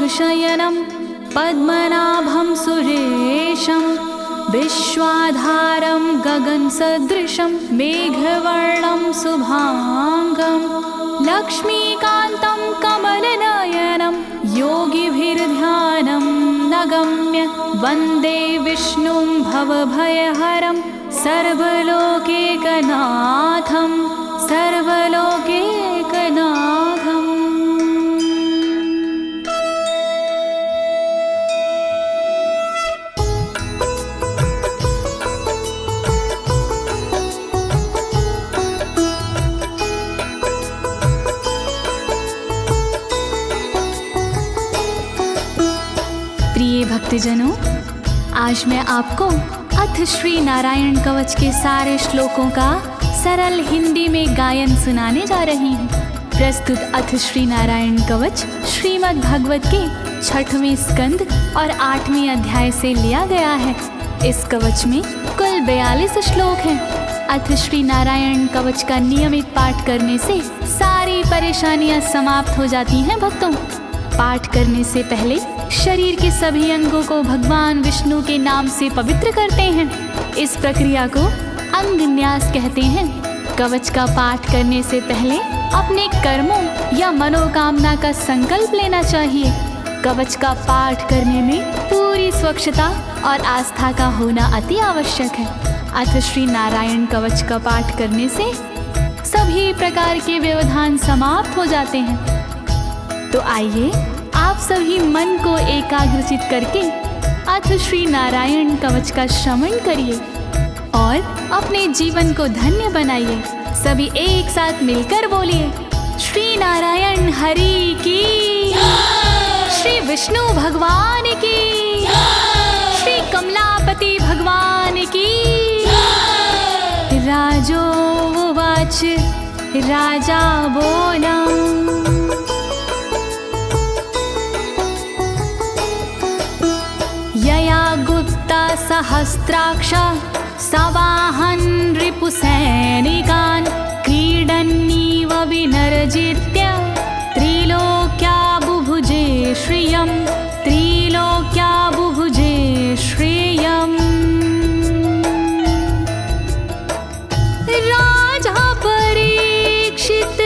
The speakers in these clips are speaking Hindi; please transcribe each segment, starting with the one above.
शयनं पद्मनाभं सुरेशं विश्वाधारं गगनसदृशं मेघवर्णं शुभांगं लक्ष्मीकान्तं कमलनयनं योगिभिर्ध्यानं नगम्य वन्दे विष्णुं भवभयहरं सर्वलोकैकनाथं सर्वलोकैकनाथम्। प्रिय भक्तजनों, आज मैं आपको अथ श्री नारायण कवच के सारे श्लोकों का सरल हिंदी में गायन सुनाने जा रही हूँ। प्रस्तुत अथ श्री नारायण कवच श्रीमद् भागवत के 6वें स्कंद और 8वें अध्याय से लिया गया है। इस कवच में कुल 42 श्लोक हैं। अथ श्री नारायण कवच का नियमित पाठ करने से सारी परेशानियां समाप्त हो जाती हैं। भक्तों, पाठ करने से पहले शरीर के सभी अंगों को भगवान विष्णु के नाम से पवित्र करते हैं। इस प्रक्रिया को अंग न्यास कहते हैं। कवच का पाठ करने से पहले अपने कर्मों या मनोकामना का संकल्प लेना चाहिए। कवच का पाठ करने में पूरी स्वच्छता और आस्था का होना अति आवश्यक है। अथ श्री नारायण कवच का पाठ करने से सभी प्रकार के व्यवधान समाप्त हो जाते हैं। तो आइए आप सभी मन को एकाग्रचित करके अथ श्री नारायण कवच का श्रवण करिए और अपने जीवन को धन्य बनाइए। सभी एक साथ मिलकर बोलिए, श्री नारायण हरि की, श्री विष्णु भगवान की, श्री कमलापति भगवान की। राजोवाच, राजा बोला, यया गुप्ता सहस्राक्ष सवाहन रिपुसैनिकान् क्रीडन्नीव विनर्जित्य त्रिलोक्या बुभुजे श्रियं, त्रिलोक्या बुभुजे श्रियम्। राजा परीक्षित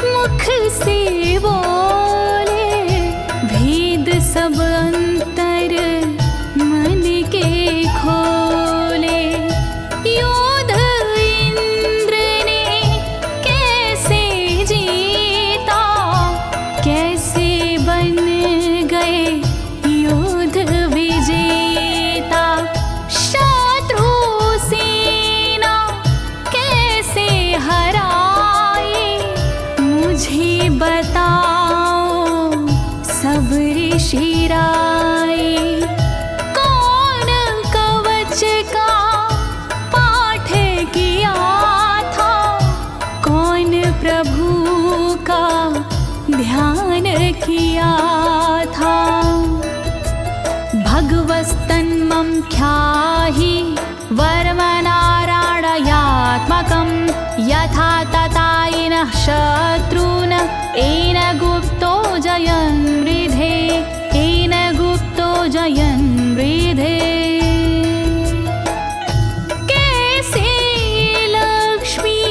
मुख से बोले, भेद सब अंतर मन के खोले। योद्ध इंद्र ने कैसे जीता, कैसे बन गए योद्ध विजेता। शत्रु सेना कैसे हराए, मुझे बताओ सब ऋषि राय। कौन कवच का पाठ किया था, कौन प्रभु का ध्यान किया था। भगवस्तन्मं ख्याहि वर्मनारायणात्मकं यथा तथा येन शत्रून् येन गुप्तो जयन् मृधे, येन गुप्तो जयन् मृधे। कैसे लक्ष्मी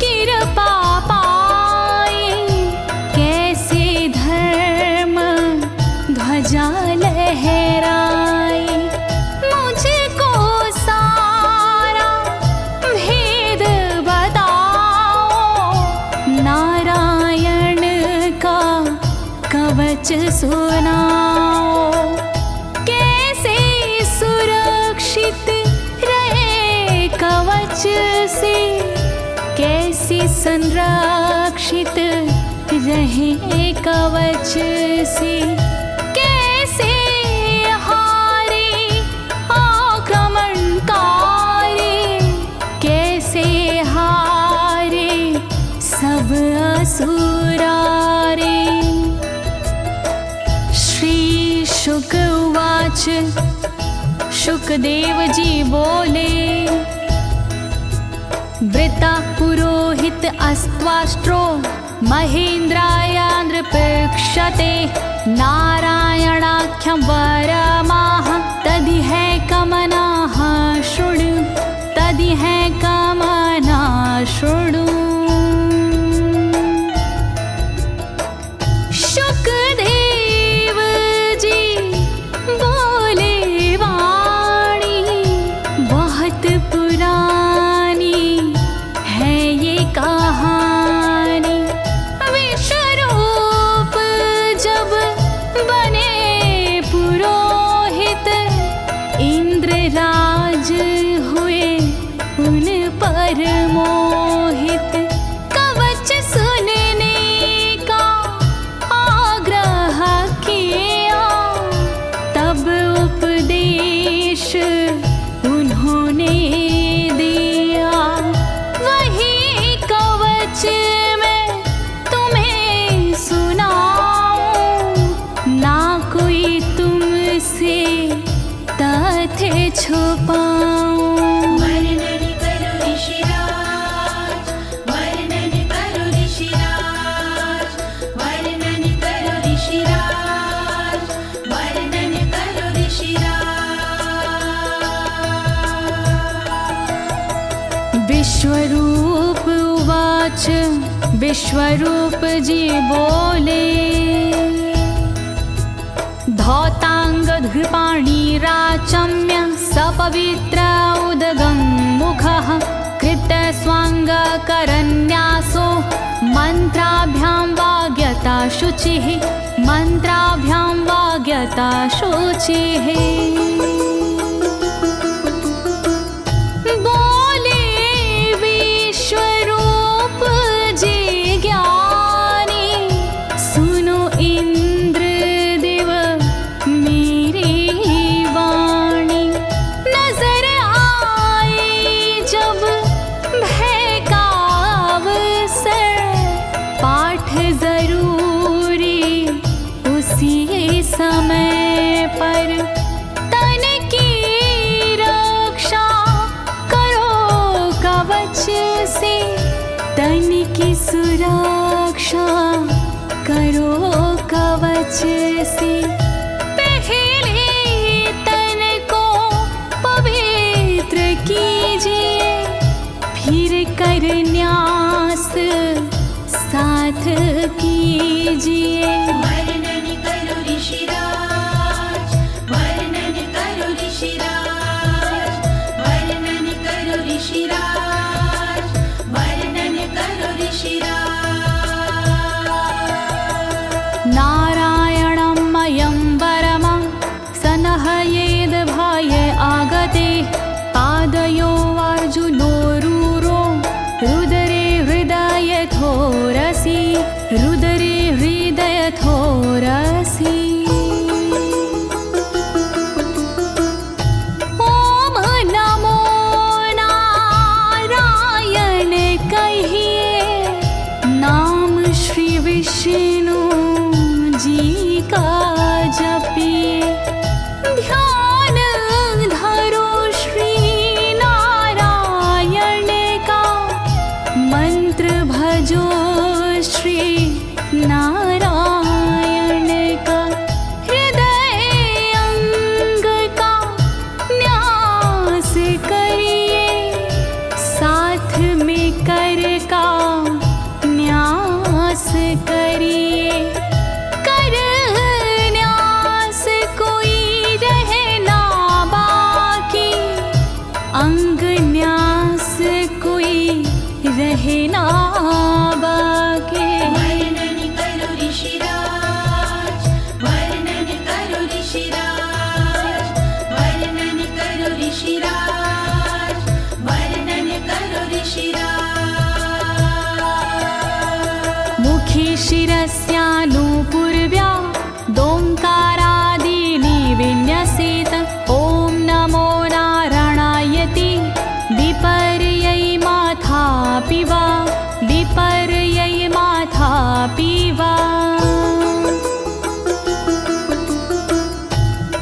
कृपा पाए, कैसे धर्म ध्वजा लहराए। मुझको सारा भेद बताओ, नारायण का कवच सुनाओ। कैसे सुरक्षित रहे कवच से, कैसे संरक्षित रहे कवच से। कैसे हारे आक्रमणकारी, कैसे हारे सब असुरारे। श्री शुक उवाच, शुकदेव जी बोले, वृता पुरोहित अस्त्वाष्ट्रो महेन्द्राय नृपक्षते नारायणाख्यं वरमाह तदिह कमनाः शृणु तदिह कमना शृणु। शुकदेव जी बोले वाणी बहुत पुरानी है ये कहानी। विश्वरूप जब बने पुरोहित इंद्रराज हुए उन पर मोहित। कवच सुनने का आग्रह किया तब उपदेश उन्होंने दिया। वही कवच मैं तुम्हें सुनाऊं ना कोई तुमसे तथ्य छुपाऊं। वर्णन करो ऋषिराज, वर्णन करो ऋषिराज, वर्णन करो ऋषिराज, वर्णन करो ऋषिराज। विश्वरूप उवाच विश्वरूप जी बोले। धौताङ्गधृपाणिराचम्य सपवित्र उदगं मुखः कृतस्वाङ्गकरन्यासो मन्त्राभ्यां वाग्यता शुचिः मन्त्राभ्यां वाग्यता शुचिः। बोले विश्वरूप जी ज्ञानी सुनो इंद्रदेव मेरी वाणी। नजर आई जब भय का अवसर पाठ जरूरी उसी समय पर। तन की रक्षा करो कवच से तन की सुरक्षा करो कवच से। पहले तन को पवित्र कीजिए फिर कर न्यास साथ कीजिए। वर्णन करो ऋषिराज, वर्णन करो ऋषिराज, वर्णन करो ऋषिराज, वर्णन करो ऋषिराज। नारायणं मयं वरमं सनहयेद भाये आगते। पादयो अर्जुनोरूरो रुदरे हृदयथोरसि रुदरे हृदयथोरसि। ओम नमो नारायण कहिए नाम श्री विष्णु जी का जपिए। ध्यान धरो श्री नारायण का मंत्र भजो श्री नारायण का। हृदय अंग का न्यास करिए साथ में कर का न्यास करिए। कर न्यास कोई रहना बाकी अंग न्यास कोई रहना बाकी। वर्णन करो ऋषिराज, वर्णन करो ऋषिराज, वर्णन करो ऋषिराज, वर्णन करो ऋषिराज। मुखी शिरस्यानुपूर्व्या दोङ्कारादीनि विन्यसेत। ॐ नमो नारायणेति विपर्यै माथापि वा विपर्यै माथापि वा।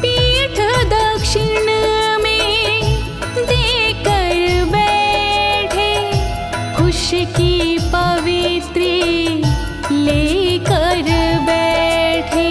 पीठ दक्षिण में देकर बैठे खुश की पवित्री लेकर बैठे।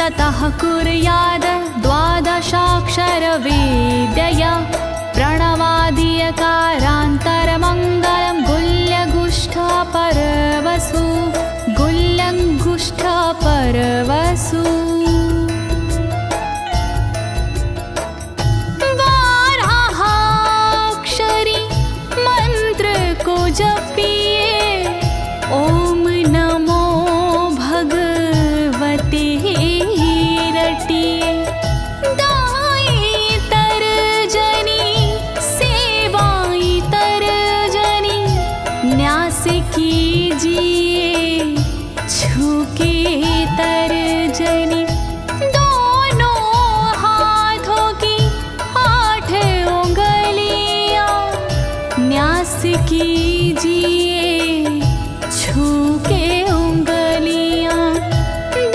ततः कुर्याद द्वादशाक्षरविद्यया प्रणवादियकारान्तरमङ्गलं गुल्यगुष्ठपरवसु गुल्यगुष्ठपरवसु बारहाक्षरी मंत्र को जपिए ओम नमो भगवते रटिए दाई तरजनी सेवाई तरजनी न्यास कीजिए छूके तरजनी दोनों हाथों की 8 उंगलियां न्यास कीजिए छूके उंगलियां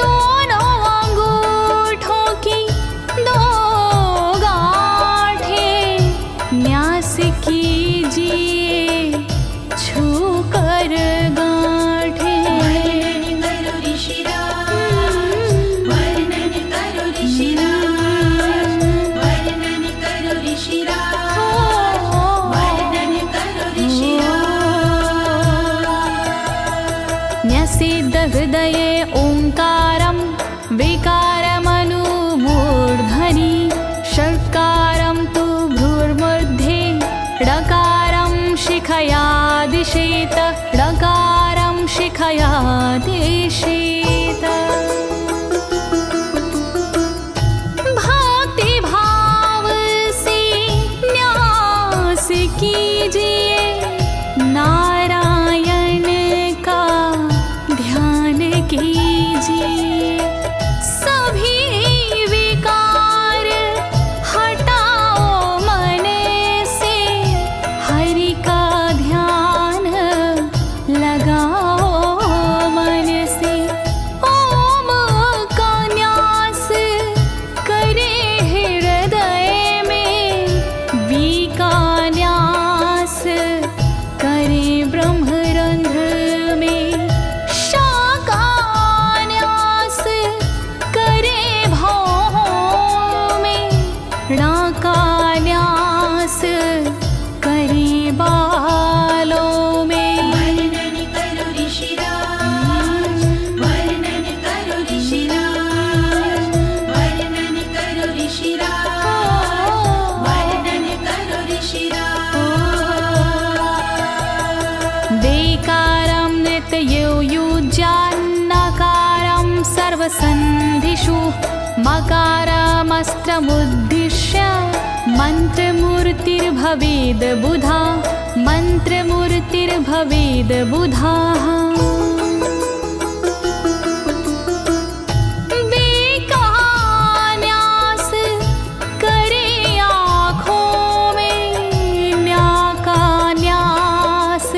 दोनों अंगूठों की 2 गांठें न्यास कीजिए छूकर गांठें। वर्णन करो ऋषिराज, वर्णन करो ऋषिराज, वर्णन करो ऋषिराज, वर्णन करो ऋषिराज। न्यसेद हृदये ओंकारं विकारमनुमूर्धनि षट्कारं तु भ्रूर्मध्ये ड़कारं शिखया दिशेत ड़कारं शिखया दिशेत। भक्ति भाव से न्यास कीजिए नारायण का ध्यान कीजिए सभी विकार हटाओ मन से हरि का ध्यान लगाओ मन से ओम का न्यास करे हृदय में वी का न्यास करे ब्रह्मरंध्र में शा का न्यास करे भौहों में णा का न्यास करे बालों में। वर्णन करो ऋषिराज, वर्णन करो ऋषिराज, वर्णन करो ऋषिराज, वर्णन करो ऋषिराज। देकारं नित्ययुज्यान्नकारं सर्वसन्धिषु मकारमस्त्रमुद्दिश्य मन्त्रमूर्तिर्भवेद् बुधा मन्त्रमूर्तिर्भवेद् बुधाः। न्यास करे आँखों में न्या का न्यास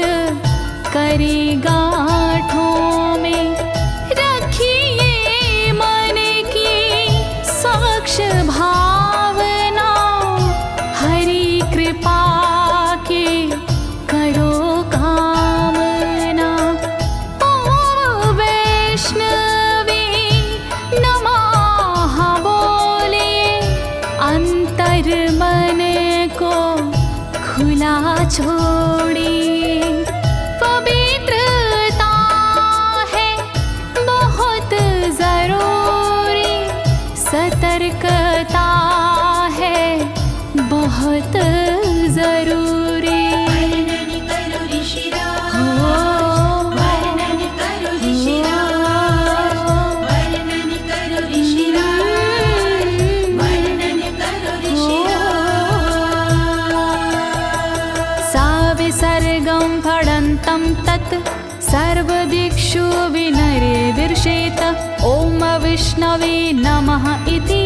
करे गांठों में रखिए मन की साक्ष भावना हरि कृपा के करो कामना। ओम वैष्णवे नमः बोले अंतर मन को खुला छोड़िए पवित्रता है बहुत जरूरी सतर्कता है बहुत जरूरी। वर्णन करो ऋषिराज, वर्णन करो ऋषिराज, वर्णन करो ऋषिराज, वर्णन करो ऋषिराज। सा विसर्गं फडन्तं तत् सर्वदिक्षु विनिर्दिशेत ओम विष्णवे नमः इति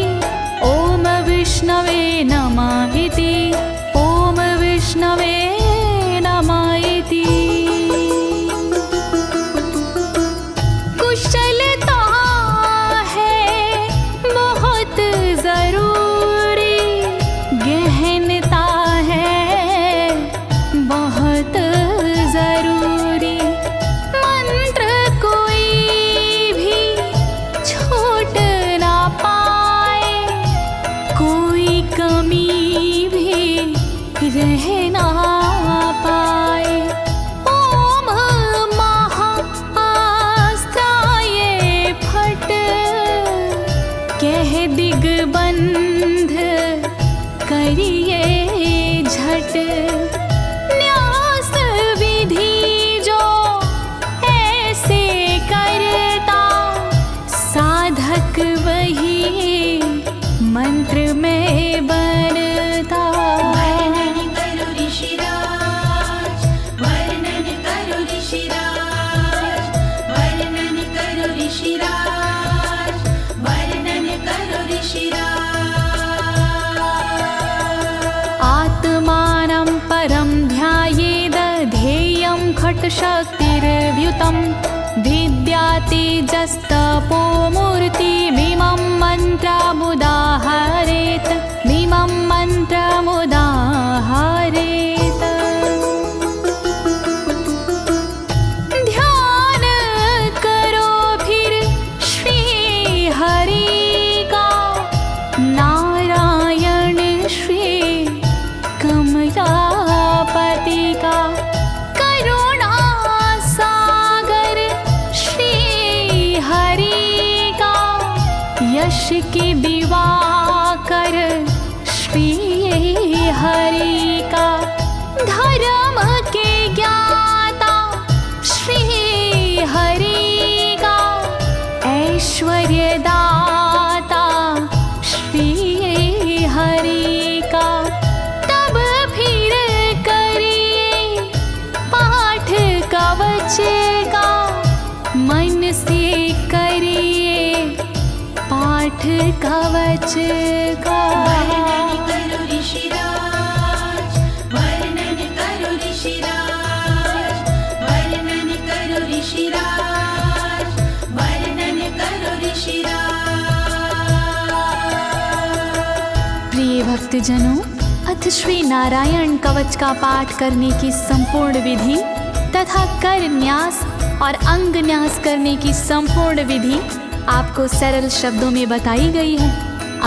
ओम विष्णवे नमः इति ओम विष्णवे नमः इति। कुशलता है बहुत जरूरी गहनता है बहुत जरूरी मंत्र कोई भी छोट ना कह ना पाए। ओम महाअस्त्राय फट, कह दिग्बंध करिए झट। न्यास विधि जो ऐसे करता, साधक वही मंत्र में बनता। वर्णन करो ऋषिराज, वर्णन करो ऋषिराज, वर्णन करो ऋषिराज, वर्णन करो ऋषिराज। आत्मानं परं ध्यायेद ध्येयं खट्शक्तिर्व्युतं। विद्या तेजस्तपो मूर्तिमिमं मन्त्रमुदाहरेत्, मिमं मन्त्रमुदाहरेत्। ध्यान करो फिर श्री हरि का, नारायण श्री कमलापति का। करुणा सागर श्री हरि का, यश के दिवाकर श्री हरि का। धर्म के ज्ञाता श्री हरि का, ऐश्वर्य दाता श्री हरि का। तब फिर करिए पाठ कवच का, मन से करिए पाठ कवच का। वर्णन करो ऋषिराज, वर्णन करो ऋषिराज, वर्णन करो ऋषिराज, वर्णन करो ऋषिराज। प्रिय भक्तजनों, अथ श्री नारायण कवच का पाठ करने की संपूर्ण विधि तथा कर न्यास और अंग न्यास करने की संपूर्ण विधि आपको सरल शब्दों में बताई गई है।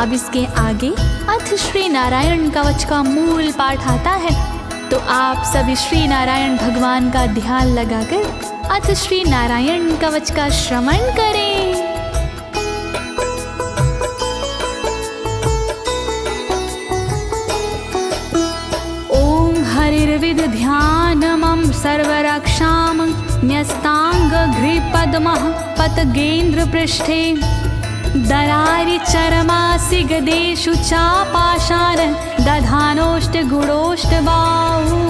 अब इसके आगे अथ श्री नारायण कवच का मूल पाठ आता है, तो आप सभी श्री नारायण भगवान का ध्यान लगाकर अथ श्री नारायण कवच का श्रवण करें। ओम हरिर्विद ध्यानमं सर्वरक्षां न्यस्तांगघ्रिपद्मः पतगेन्द्र पृष्ठे। दरारि चरमासि गदेषु चापाशान दधानोष्टगुणोष्टबाहु।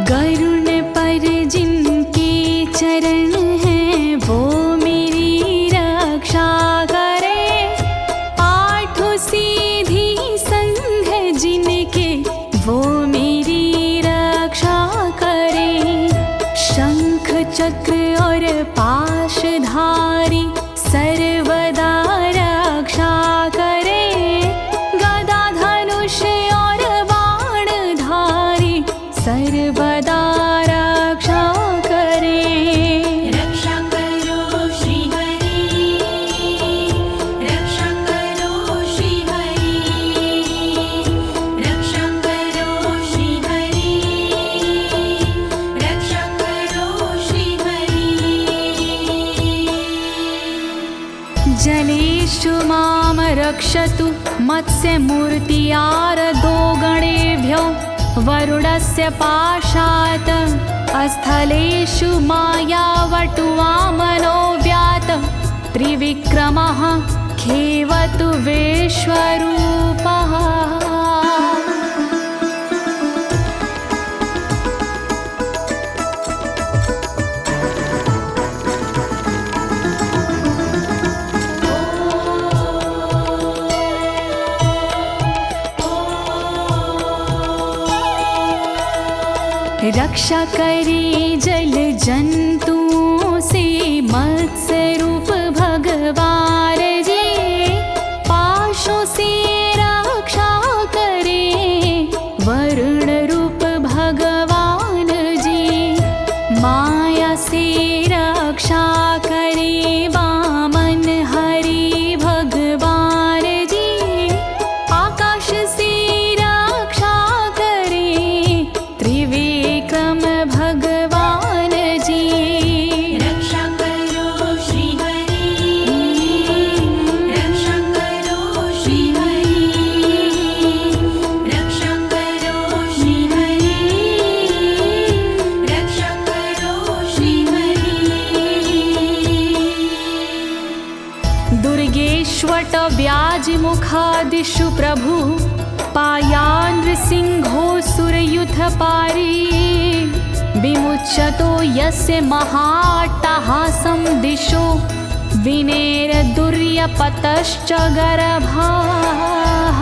गरुण पर जिनके चरण हैं वो मेरी रक्षा करे। आठों सीधी संग जिनके वो मेरी रक्षा करे। शंख चक्र और पाशधारी सर्वदा रक्षा करे। गदा धनुष और बाणधारी सर्वदा रक्षा करे। रक्षा करो श्री हरि, रक्षा करो श्री हरि, रक्षा करो श्री हरि, रक्षा करो श्री हरि। जलेषु मां रक्षतु मत्स्यमूर्तियारदो गणेभ्यो। वरुणस्य पाशात् स्थलेषु मायावटुवामनो व्यात। त्रिविक्रमः खेवतु विश्वरूपः। रक्षा करे जल जंतुओं से मत्स्य रूप भगवान जी। पाशों से दिशु प्रभु पायानृसिंहोऽसुरयुथपारी विमुच्यतो यस्य महाट्टहासं दिशो विनेरदुर्यपतश्च गर्भाः।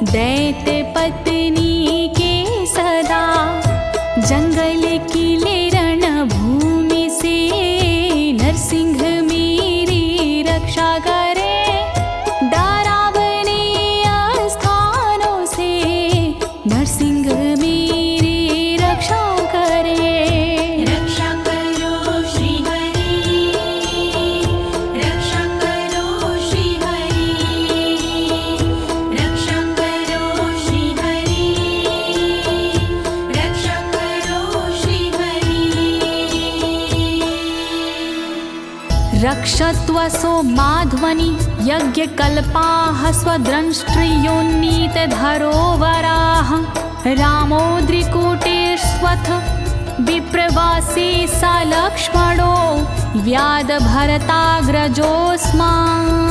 दैत्य पत्नी के सदा जंगल किले रणभूमि से नरसिंह मेरी रक्षा करे। डरावने स्थानों से नरसिंह मेरी रक्षा करे। रक्षा करो श्री हरि, रक्षा करो श्री हरि, रक्षा करो श्री हरि, रक्षा करो श्री हरि। रक्षत्वसो माध्वनि यज्ञकल्पाः स्वद्रंष्ट्रियोन्नीतधरोवराः रामोद्रिकूटेष्वथ विप्रवासी स लक्ष्मणो व्याधभरताग्रजोऽस्मान्।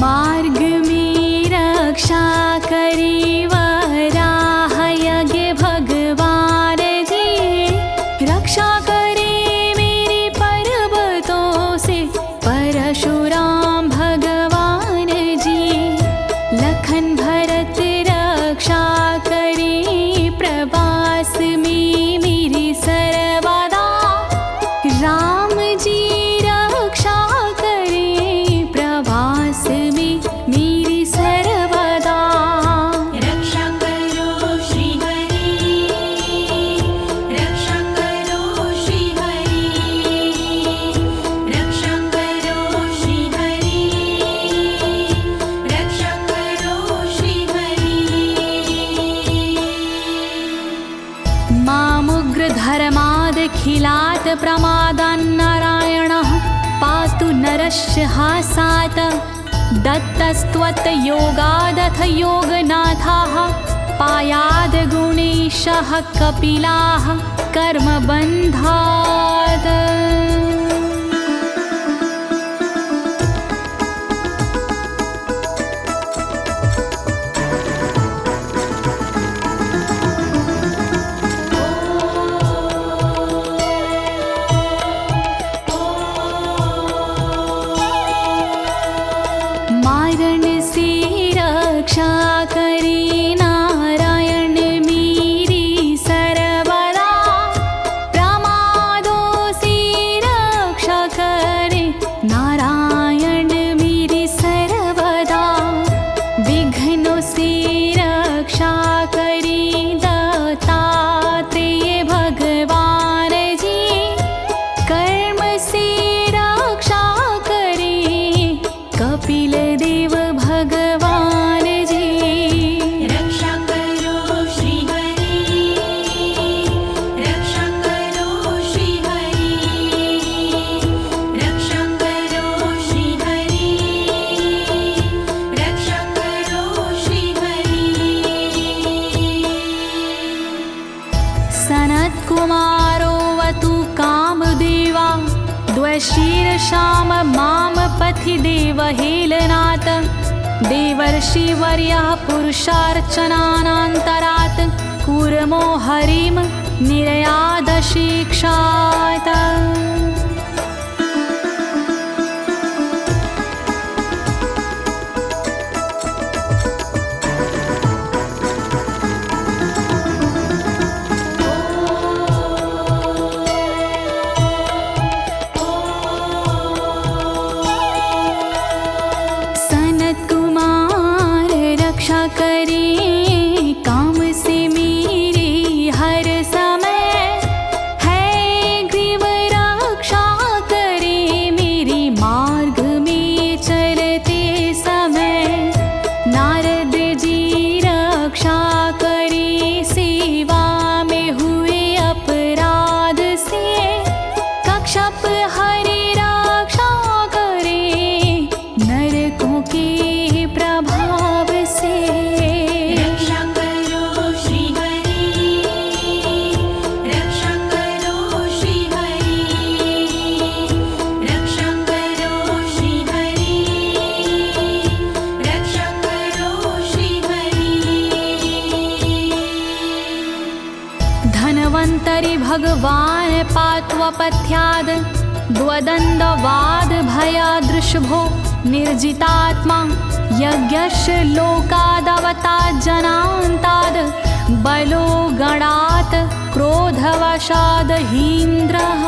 मार्ग में रक्षा करी वराह यज्ञ भगवान जी, रक्षा करे मेरे पर्वतों से परशुराम भगवान जी। लखन भरत रक्षा करे प्रवास में मेरी सर्वदा, राम जी रक्षा करे प्रवास में मेरी सर्वदा। रक्षा करो श्री हरि, रक्षा करो श्री हरि, रक्षा करो श्री हरि, रक्षा करो श्री हरि। मामुग्रधर्मादखिलात् प्रमादान्नारायणः पातु नरस्य हासात्। दत्तस्त्वत्योगादथ योगनाथाः पायाद् गुणेशः कपिलाः कर्मबन्धात्। मारण से रक्षा करे नारायण मेरी सर्वदा, प्रमादों से रक्षा करे नारायण मेरी सर्वदा। विघ्नों से रक्षा करे दत्तात्रेय भगवान जी, कर्म से रक्षा करे कपिल देव भगवान जी। रक्षा करो श्री हरि, रक्षा करो श्री हरि, रक्षा करो श्री हरि, रक्षा करो श्री हरि। सनत्कुमारोऽवतु कामदेवा द्वशीर्षाम माम पथि देवहेलनात्। देवर्षिवर्यः पुरुषार्चनानन्तरात् कूर्मो हरिं निर्यादशिक्षात्। भगवान् पात्वपथ्याद् द्वदण्डवाद भयादृशभो निर्जितात्मा यज्ञस्य लोकादवतात् जनान्ताद् बलो गणात् क्रोधवशाद् हीन्द्रः।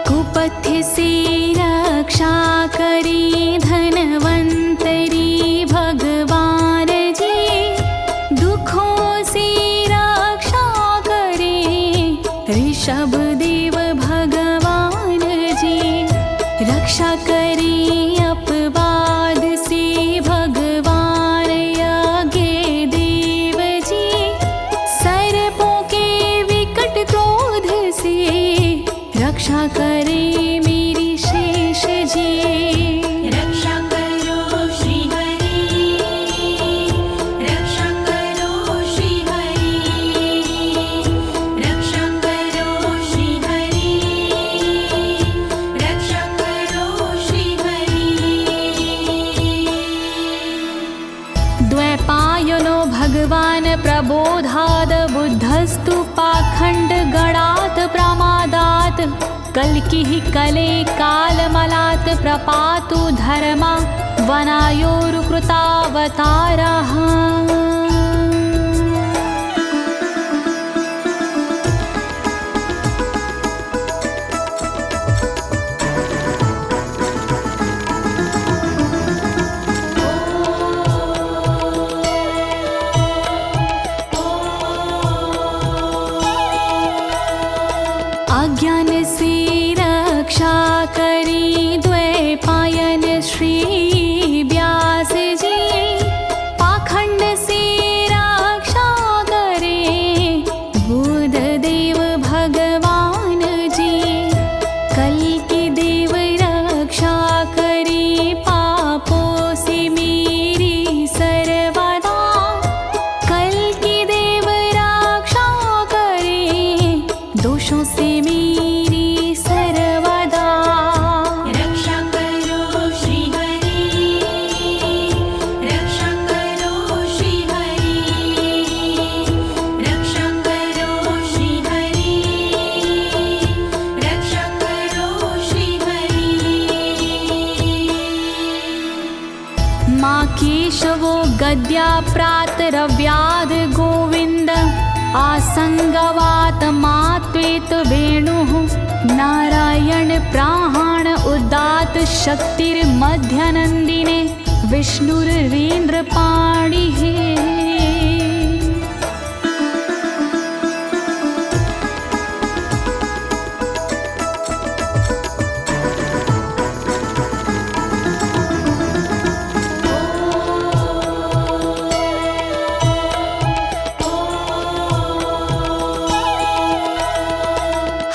कुपथ्य से रक्षा करी धनवंतरी भगवान जी, दुखों से रक्षा करे ऋषभ देव भगवान जी। रक्षा करे अपवाद से भगवान यज्ञ देव जी, सर्पों के विकट क्रोध से रक्षा करे मेरी शेष जी। रक्षा करो श्री हरि, रक्षा करो श्री हरि, रक्षा करो श्री हरि, रक्षा करो श्री हरि। द्वैपायनो भगवान् प्रबोधाद् बुद्धस्तु पाखण्ड गणात् प्रमादात् कल्किः कले कालमलात् प्रपातु धर्मा वनायोरुकृतावतारः। अज्ञान से रक्षा करी द्वैपायन श्री व्यास जी, पाखंड से रक्षा करे बुध देव भगवान जी। कल्कि देव रक्षा करी पापों से मेरी सर्वदा, कल्कि देव रक्षा करे दोषों से मेरी सर्वदा। रक्षा करो श्री हरि, रक्षा करो श्री हरि, रक्षा करो श्री हरि, रक्षा करो श्री हरि। माँ केशवो गद्या प्रातरव्याद गोविन्द, आसंगवात मात्वेत वेणुः नारायण प्राण उदात शक्तिर्मध्यनन्दिने विष्णुरेन्द्रपाणिः।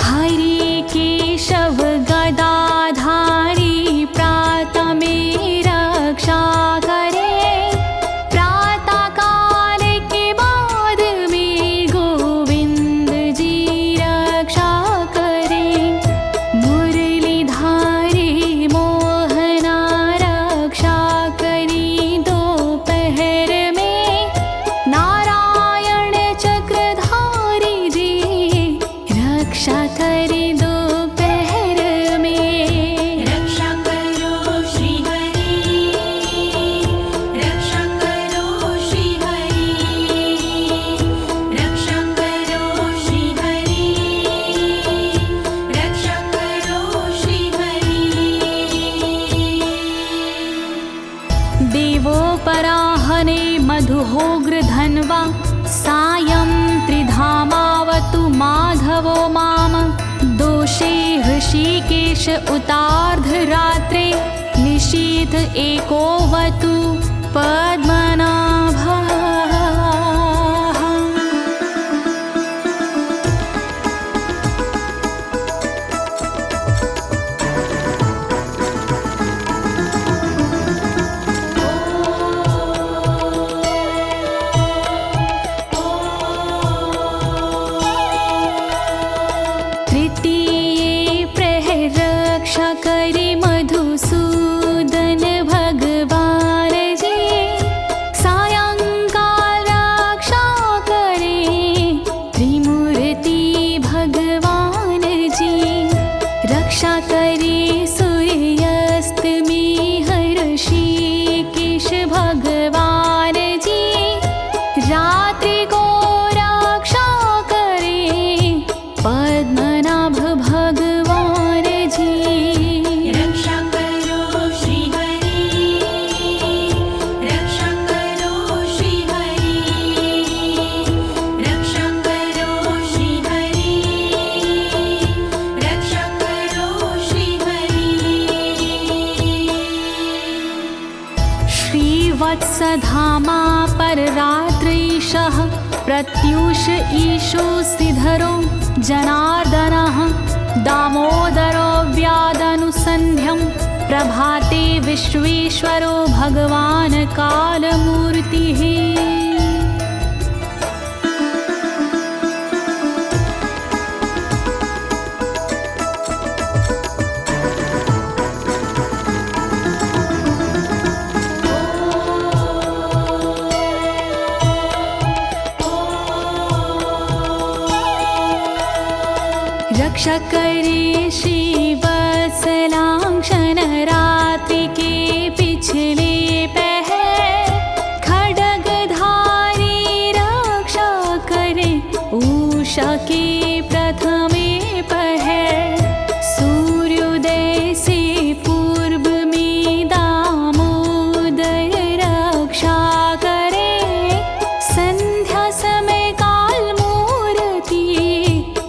हरि केशव गदाधारी प्रातमे रक्षा करे, प्रातः काल के बाद में गोविंद जी रक्षा करे। मुरलीधारी मोहना रक्षा करी दोपहर में, नारायण चक्रधारी जी रक्षा करे दोपहर में। रक्षा करो श्री हरि, रक्षा करो श्री हरि, रक्षा करो श्री हरि, रक्षा करो श्री हरि। देवोपराहने मधुहोग्र धन्वा, सायं त्रिधामावतु माधवो माम। दोषे ऋषिकेश उतार्धरात्रे, निशीथ एकोवतु पद्मनाभः। धामा पर रात्रीशः प्रत्यूष ईशो सिधरो जनार्दनः दामोदरो व्यादनुसन्ध्यं प्रभाते विश्वेश्वरो भगवान् कालमूर्तिः। रक्षा करे श्रीवत्सलांक्षण रात्रि के पिछले पहर खड्गधारी रक्षा करे उषा के प्रथमे पहर सूर्योदय से पूर्व में दामोदर रक्षा करे संध्या समय काल मूर्ति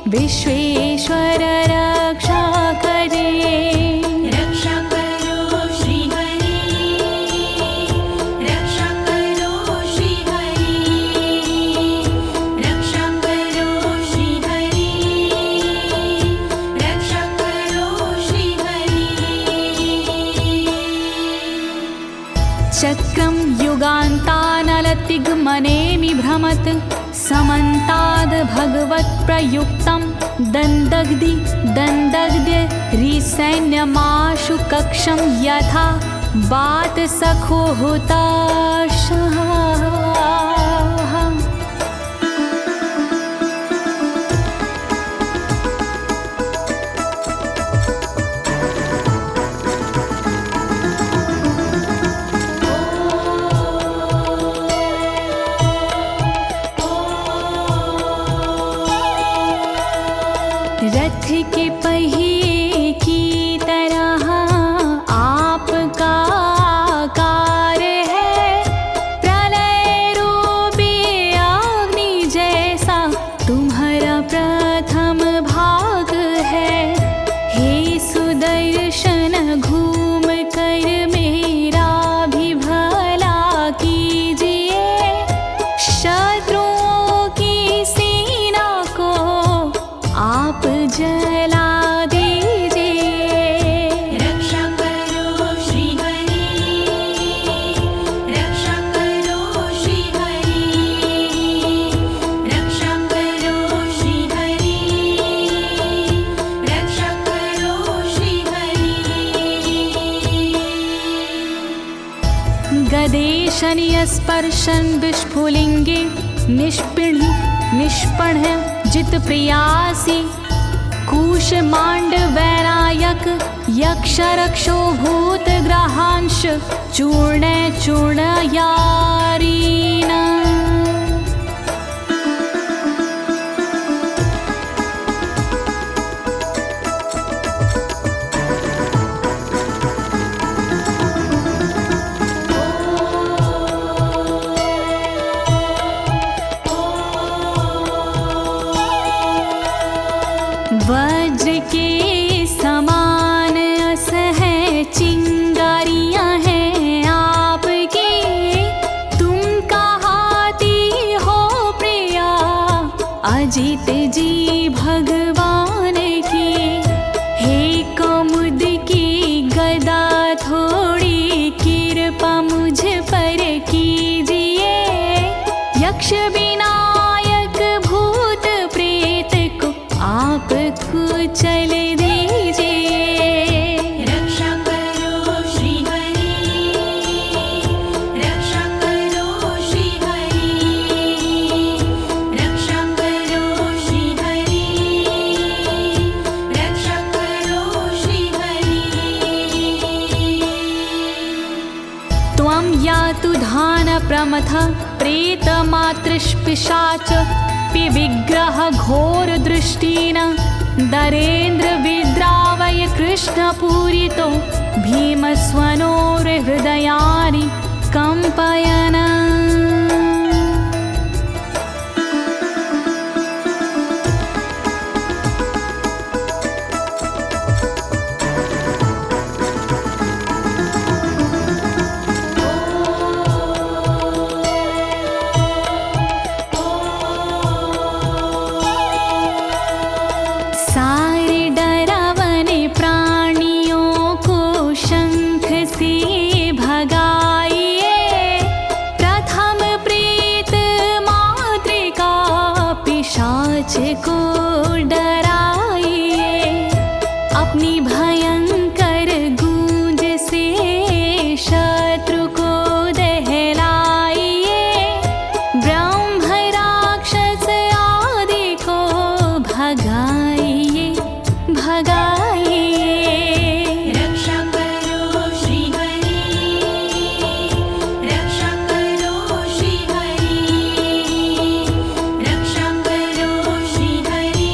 विश्वेश्वर रक्षा करे। रक्षा करो श्री हरि, रक्षा करो श्री हरि, रक्षा करो श्री हरि, रक्षा करो श्री हरि। चक्रं युगान्तानलतिग्मनेमि भ्रमत् समन्ताद् भगवत्प्रयुक्तं दन्दग्ध्य रिसैन्यमाशु कक्षं यथा वातसखो हुताशः। रथ के पहिए की तरह आपका आकार है, प्रलय रूपी अग्नि जैसा तुम्हारा प्रथम भाग है। हे सुदर्शन घूम कर मेरा भी भला कीजिए, शत्रुओं की सेना को आप जला दीजिए। रक्षा करो श्री हरि, रक्षा करो श्री हरि, रक्षा करो श्री हरि, रक्षा करो श्री हरि। गदेशनीय स्पर्शन विस्फुलिंगे निष्पण जित प्रियासी कुश मांड वैरायक यक्ष रक्षो भूत ग्रहांश चूर्ण यारीना। वज्र के समान असह चिंगारियां हैं आपकी, तुम कहाती हो प्रिया अजित जी भगवान की। हे कमुद की गदा थोड़ी कृपा मुझ पर कीजिए, यक्ष विनायक भूत प्रेत को आप कुचल दीजिए। रक्षा करो श्री हरि, रक्षा करो श्री हरि, रक्षा करो श्री हरि, रक्षा करो श्री हरि। त्वं यातु धान प्रमथ प्रेत मातृपिशाच विग्रह घोर दृष्टिन दरेन्द्र विद्रावय कृष्ण पूरितो भीमस्वनोर हृदयानि कंपयन। भगाइए भगाइए। रक्षा करो श्री हरि, रक्षा करो श्री हरि, रक्षा करो श्री हरि,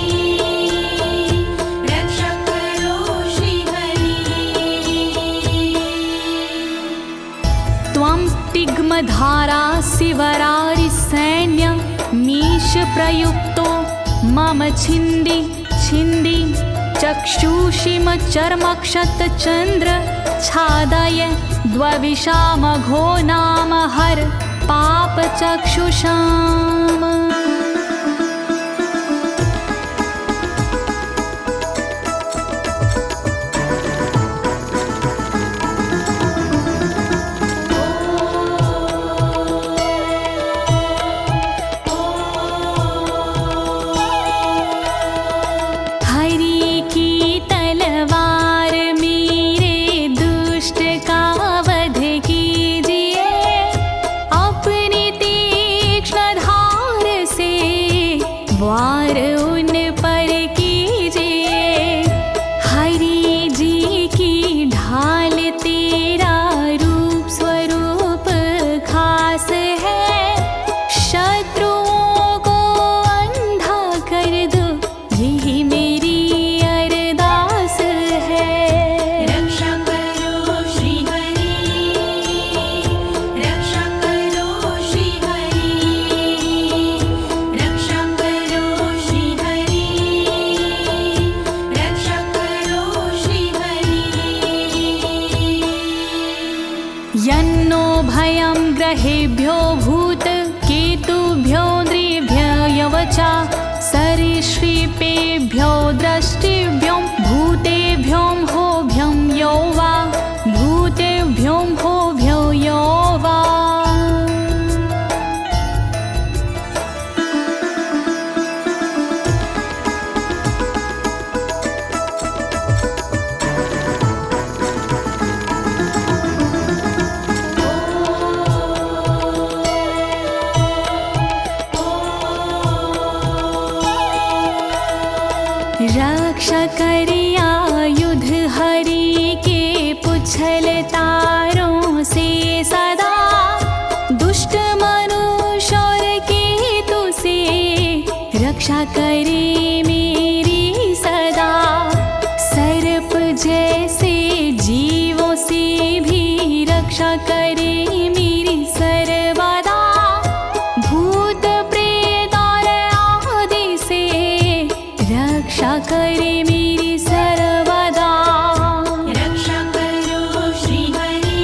रक्षा करो श्री हरि। त्वं तिग्मधारा शिवरारि सैन्य मीश प्रयुक्तो मम छिन्दी छिन्दी चक्षुषीम चर्मक्षतचन्द्र छादय द्वविषामघो नाम हर पापचक्षुषाम्। वार उन पर कीजिए, हरि जी की ढाल तेरा रूप स्वरूप खास है, शत्रुओं को अंधा कर दो यही मेरी अरदास है। रक्षा करो श्री हरि, रक्षा करो श्री हरि, रक्षा करो श्री हरि, रक्षा करो श्री हरि। यन्नो भयं ग्रहेभ्यो भूत केतुभ्यो नृभ्ययवचा सरीसृपेभ्यो दृष्टिभ्यो भूतेभ्यो होभ्यं यो वा भूतेभ्यो होभ्यो यो वा। रक्षा करिया युद्ध हरि के पुछल तारों से सदा, दुष्ट मनुष्य और केतु से रक्षा करे मेरी सदा। सर्प जैसे जीवों से भी रक्षा करे मेरी सर्वदा, भूत प्रेत और आदि से रक्षा करे मेरी सर्वदा। रक्षा करो श्री हरि,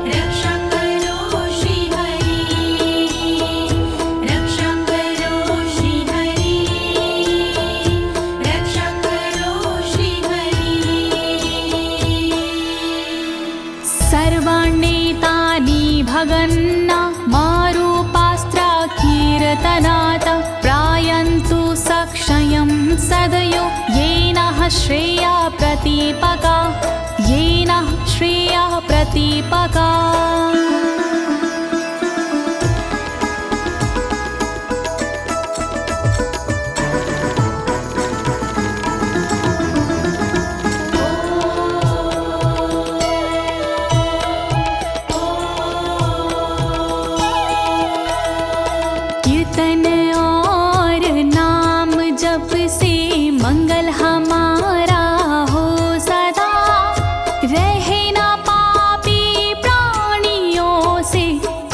रक्षा करो श्री हरि, रक्षा करो श्री हरि, रक्षा करो श्री हरि। सर्वाण्येतानि भगन्ना मारूपास्त्रा कीर्तनात् प्रायन्तु सक्षयं सदयो येन श्रेया प्रतीपका, येन श्रेया प्रतीपका। कीर्तन और नाम जप से मंगल हमारा हो सदा, रहे ना पापी प्राणियों से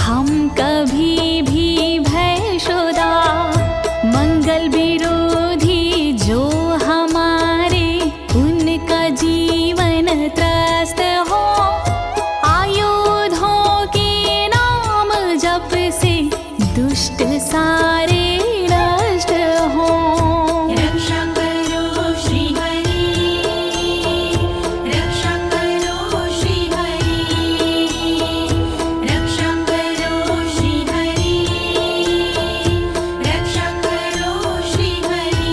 हम कभी भी भयशुदा। मंगल विरोधी जो हमारे उनका जीवन त्रस्त हो, आयुधों के नाम जप से दुष्ट सारे नष्ट हो। रक्षा करो श्री हरि, रक्षा करो श्री हरि, रक्षा करो श्री हरि, रक्षा करो श्री हरि।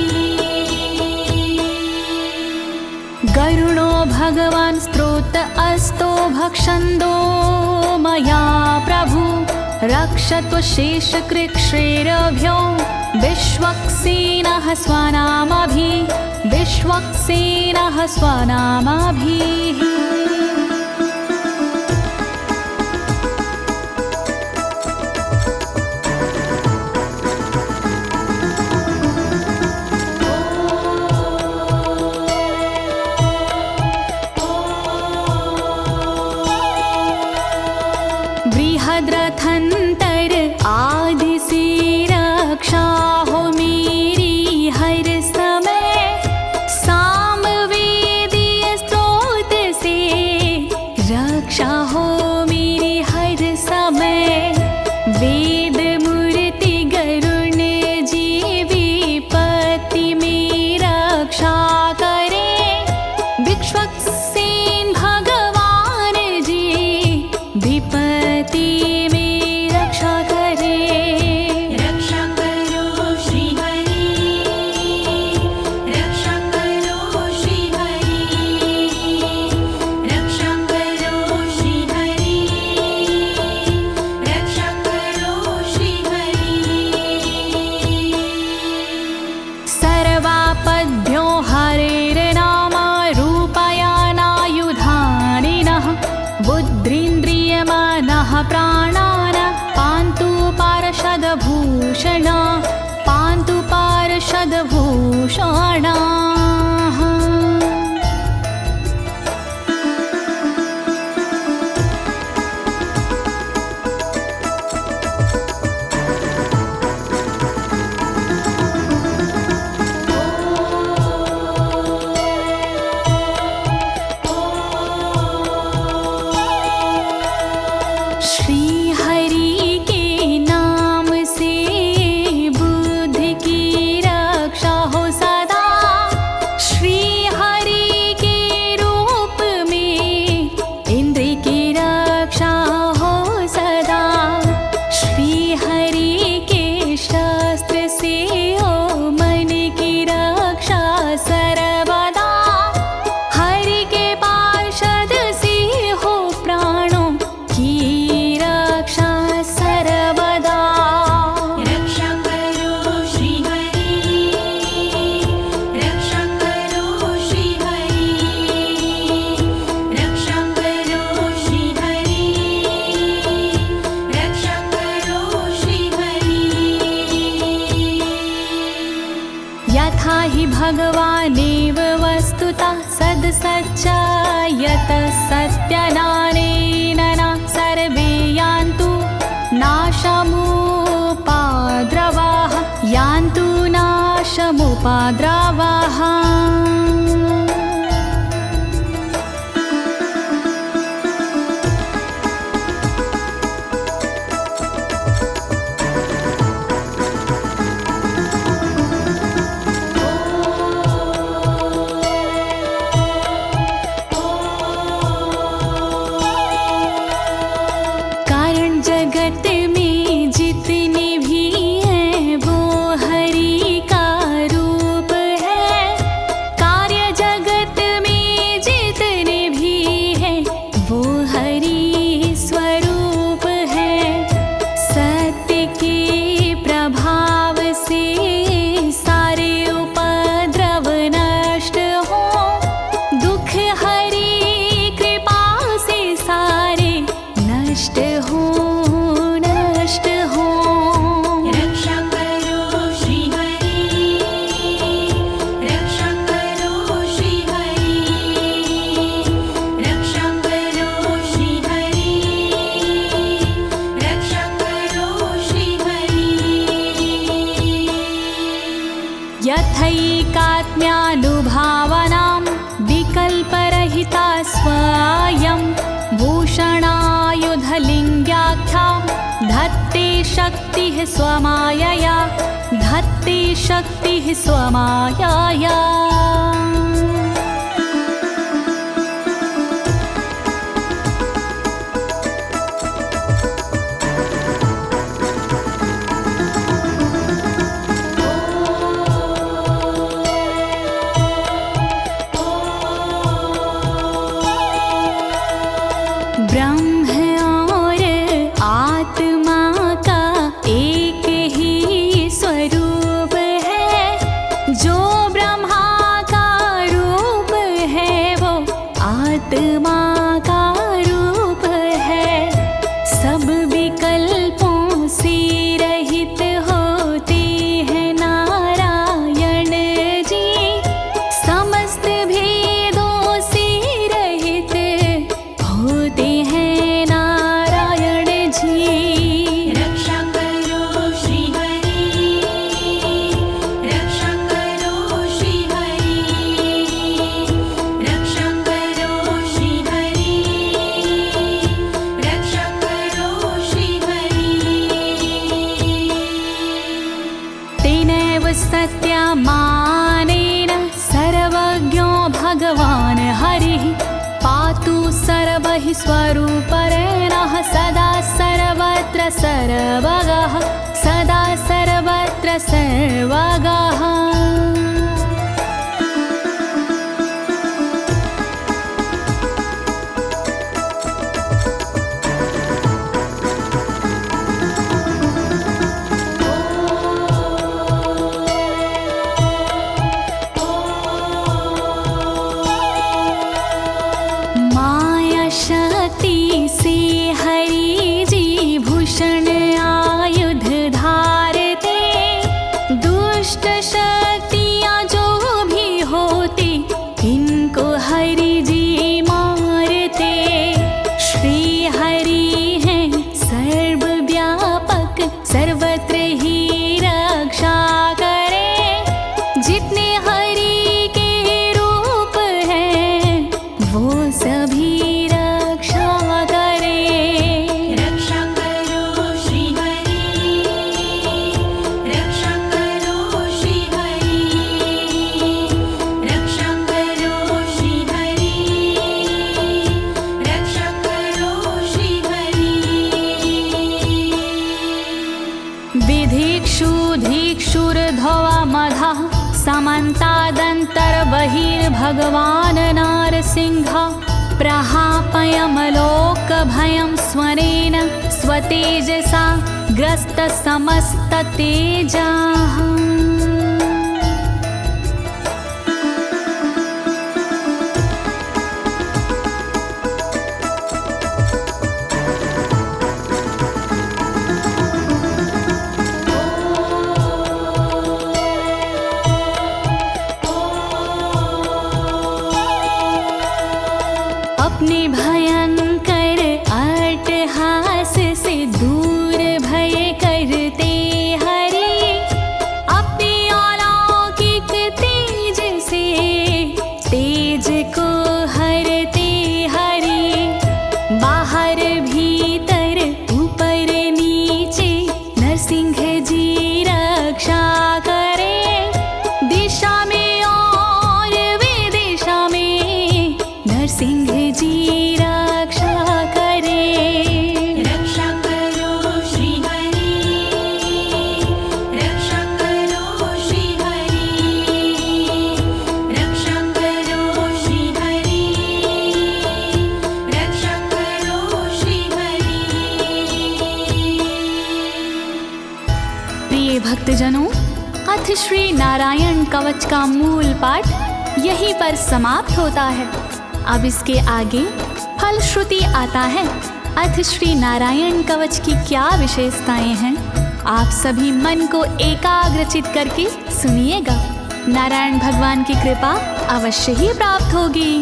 गरुणो भगवान् स्तोत्र अस्तो भक्षन्दो मया प्रभु, रक्षत्व शेषकृच्छ्रेरभ्यो विश्वक्सेनः स्वनामभिः बृहद्रथंतर आदि से रक्षा हो मेरी हर समय, सामवेदीय स्रोत से रक्षा हो मेरी हर समय। वेद मूर्ति गरुण जी विपत्ति में रक्षा करे, विश्वक्सेन भगवान जी विपत्ति में रक्षा करे। रक्षा करो श्री हरि, रक्षा करो श्री हरि, रक्षा करो श्री हरि, रक्षा करो श्री हरि। सर्वापद्भ्यो हरेर्नाम रूपयानायुधानिनः, बुद्धिन्द्रियमनः प्राणान् पान्तु पार्षदभूषण, पान्तु पार्षदभूषणाः। श्री हरि के नाम से बुद्धि की रक्षा हो सदा, श्री हरि के रूप में इंद्रिय की रक्षा हो सदा, श्री हरि के शस्त्र से हो मन की रक्षा सर्वदा, हरि के पार्षद से हो प्राणों की रक्षा सर्वदा। रक्षा करो श्री हरि, रक्षा करो श्री हरि, रक्षा करो श्री हरि, रक्षा करो श्री हरि। यथा हि भगवानेव वस्तुतः सद्सच्चायतः सत्यनानेन न सर्वे यान्तु नाशमुपाद्रवाः, यान्तु नाशमुपाद्रवाः। कारण जगत में जितने भी हैं वो हरि का रूप है, कार्य जगत में जितने भी हैं वो हरि स्वरूप है। सत्य के प्रभाव से सारे उपद्रव नष्ट हो, दुख हरि कृपा से सारे नष्ट हो, नष्ट हो। रक्षा करो श्री हरि, रक्षा करो श्री हरि, रक्षा करो श्री हरि, रक्षा करो श्री हरि। यथैकात्म्यानुभावनां विकल्परहिता स्वयं भूषणायुधलिङ्ग्याख्या, धत्ते शक्तिः स्वमायया, धत्ते शक्तिः स्वमायया। ब्रह्म और आत्मा का एक ही स्वरूप हि स्वरूपरेणः सदा सर्वत्र सर्वगः सदा सर्वत्र सर्वगः। समन्तादन्तर्बहिर्भगवान् नारसिंहः प्रहापयमलोकभयं स्वरेण स्वतेजसा ग्रस्तसमस्ततेजाः। अपने भयंकर अट्टहास से दूर भय करते हरि अपने अलौकिक तेज से तेज को हरते हरि बाहर भीतर ऊपर नीचे नरसिंह जी रक्षा करे दिशा में और विदिशा में नरसिंह जी रक्षा करे। रक्षा करो श्री हरि रक्षा करो श्री हरि रक्षा करो श्री हरि रक्षा करो श्री हरि। प्रिय भक्तजनों, अथ श्री नारायण कवच का मूल पाठ यहीं पर समाप्त होता है। अब इसके आगे फलश्रुति आता है। अथ श्री नारायण कवच की क्या विशेषताएं हैं, आप सभी मन को एकाग्रचित करके सुनिएगा। नारायण भगवान की कृपा अवश्य ही प्राप्त होगी।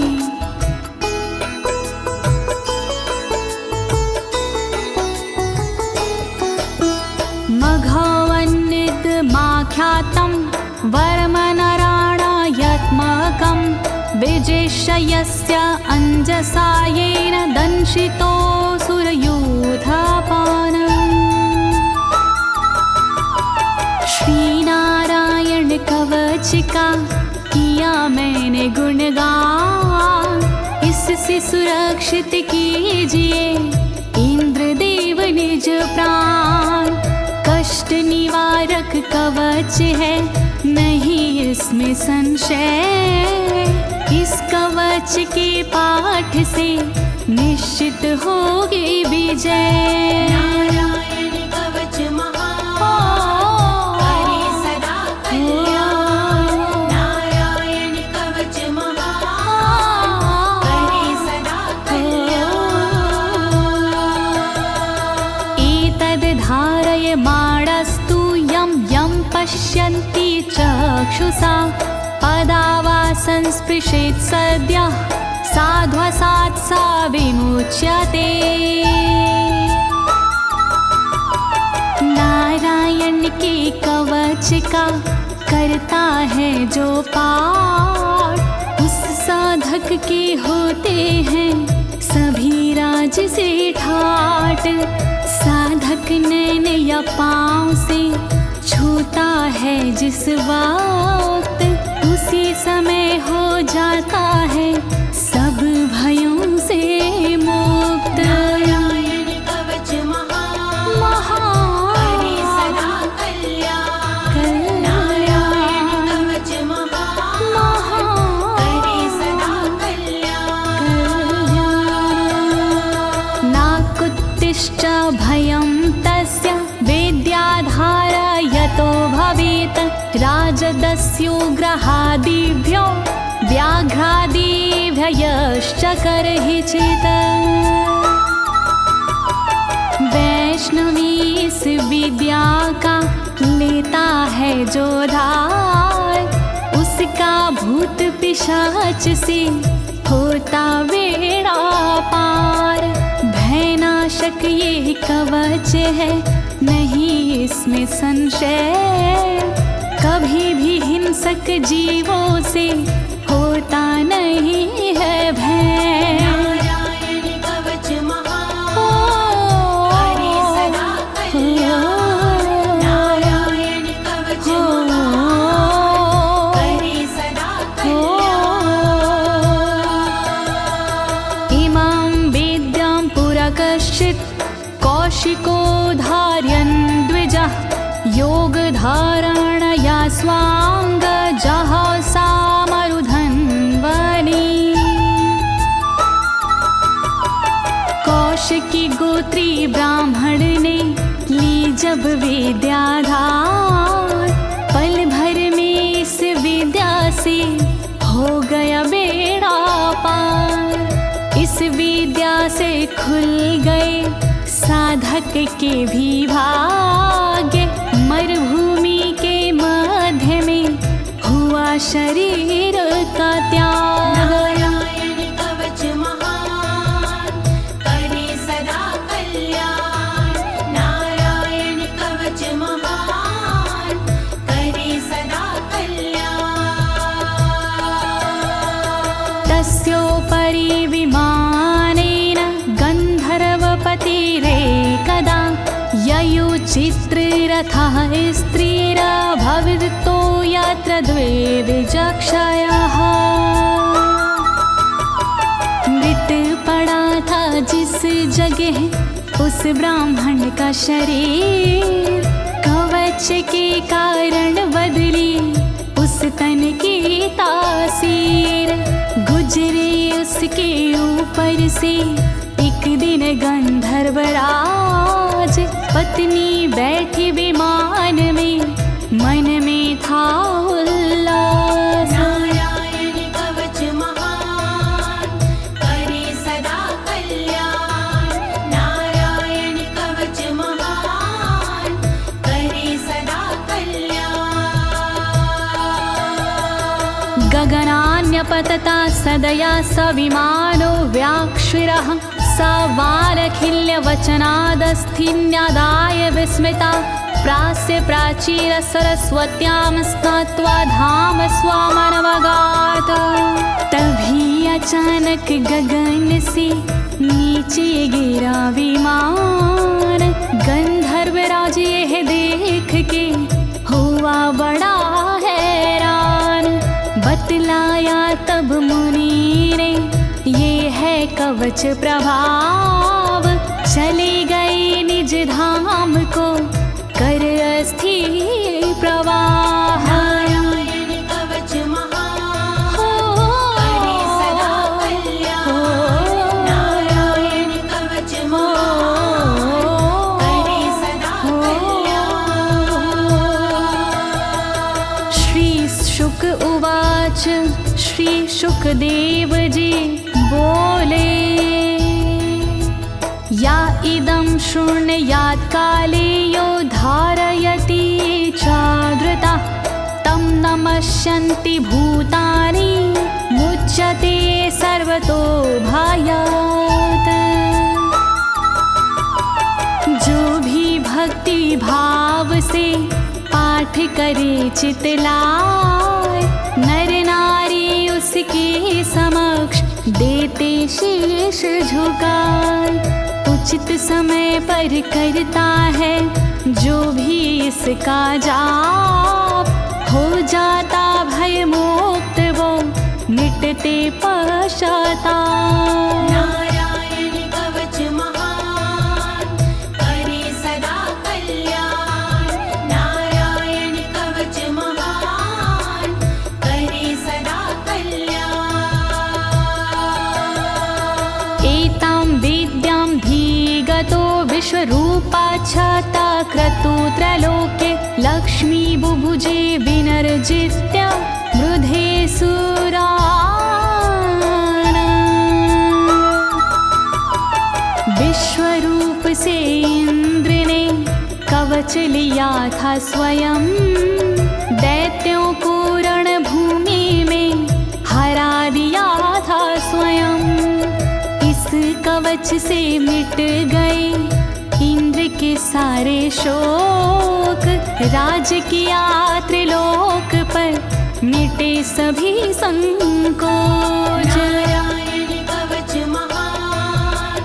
मघवन्नित माख्यातं वर्मनराणायत्मकं विजेशयस्य अंजसायेन दंशितोऽसुरयूथपानम्। श्री नारायण कवच का किया मैंने गुणगान, इससे सुरक्षित कीजिए इंद्रदेव निज प्राण। कष्ट निवारक कवच है नहीं इसमें संशय, इस कवच के पाठ से निश्चित होगी विजय। नारायण कवच महान करे सदा कल्याण नारायण कवच महान करे सदा कल्याण। एतद् धारय माणस्तु यं यं पश्यन्ति चक्षुषा पदावा संस्पृशेत् सद्यः साध्वसात् सा विमुच्यते। नारायण के कवच का करता है जो पाठ, उस साधक के होते हैं सभी राज से ठाट। साधक नैन या पाँव से छूता है जिस वक्त, उसी समय हो जाता है सब भयों से मुक्त। मत्स्योग्रहादिभ्यो व्याघ्रादिभ्यश्च करहि चित्। वैष्णवी इस विद्या का लेता है जो धार, उसका भूत पिशाच से होता बेड़ा पार। भयनाशक ये कवच है, नहीं इसमें संशय, कभी भी हिंसक जीवों से होता नहीं है भय। नारायण कवच महान, करे सदा कल्याण। नारायण कवच महान, करे सदा कल्याण। इमां विद्यां पुरा कश्चित् कौशिको धारयन् द्विजः, योगधारणया स्वांग जहसा मरुधन्वने। कौशिकी गोत्री ब्राह्मण ने ली जब विद्याधार, पल भर में इस विद्या से हो गया बेड़ा पार। इस विद्या से खुल गए साधक के भी भाग्य, मरुभूमि के मध्य में हुआ शरीर का त्याग। नारायण कवच महान, करे सदा कल्याण। नारायण कवच महान, करे सदा कल्याण। तस्योपरि विमानेन गन्धर्वपतिरेकदा, ययुचित्ररथः स्त्रीरभवितो यत्र द्वे विचक्षयः। मृत पड़ा था जिस जगह उस ब्राह्मण का शरीर, कवच के कारण बदली उस तन की तासीर। गुजरे उसके ऊपर से एक दिन गंधर्वराज, पत्नी बैठी विमान में, मन में था उल्लास। नारायण कवच महान, करे सदा कल्याण। नारायण कवच महान, करे सदा कल्याण। गगनान्यपतता सदया स विमानो व्याक्षिरः, स वालखिल्यवचनादस्थिन्यादाय विस्मिता, प्रास्य प्राचीर सरस्वत्यां स्नात्वा धाम स्वामनवगात। तभी अचानक गगन से नीचे गिरा विमान, गंधर्वराज यह देख के हुआ बड़ा हैरान। बतलाया तब मुनि ने ये है कवच प्रभाव, चले गए निज धाम को कर अस्थिर प्रवाह। नारायण कवच महान, करे सदा कल्याण। नारायण कवच महान, करे सदा कल्याण। श्री शुक उवाच, श्री शुकदेव जी बोले, या इदं शृणुयात् काले यो धारयति चादृता, तं नमस्यन्ति भूतानि मुच्यते सर्वतो भयात्। जो भी भक्ति भाव से पाठ करे चितलाय, नर नारी उसके समक्ष देते शीश झुकाए। उचित समय पर करता है जो भी इसका जाप, हो जाता भय मुक्त वो मिटते पश्चाताप। नारायण कवच महान, करे सदा कल्याण। नारायण कवच महान, करे सदा कल्याण। एतां विद्यां धीगतो विश्वरूपाच्छता क्रतु त्रलोके, लक्ष्मी बुभुजे विन पुनर्जित्य वृधे सुरान्। विश्वरूप से इंद्र ने कवच लिया था स्वयं, दैत्यों को रणभूमि में हरा दिया था स्वयं। इस कवच से मिट गए इंद्र के सारे शोक, राज किया त्रिलोक पर मिटे सभी संकोच। नारायण कवच महान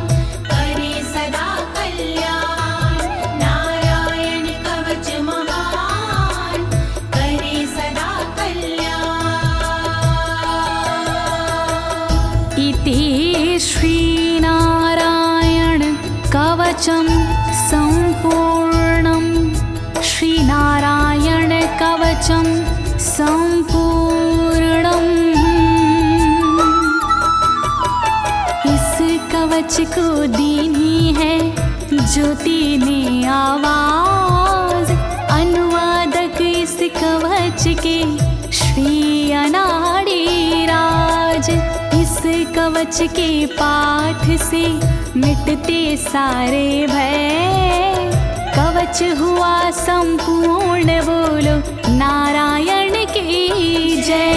करे सदा कल्याण। नारायण कवच महान करे सदा कल्याण। इति श्रीनारायण कवचं सम्पूर्णं। श्रीनारायण कवचं सम्पूर्णम्। इस कवच को दीनी है ज्योति ने आवाज, अनुवादक इस कवच के श्री अनाड़ी राज। इस कवच के पाठ से मिटते सारे भय, कवच हुआ संपूर्ण, बोलो नारायण की जय।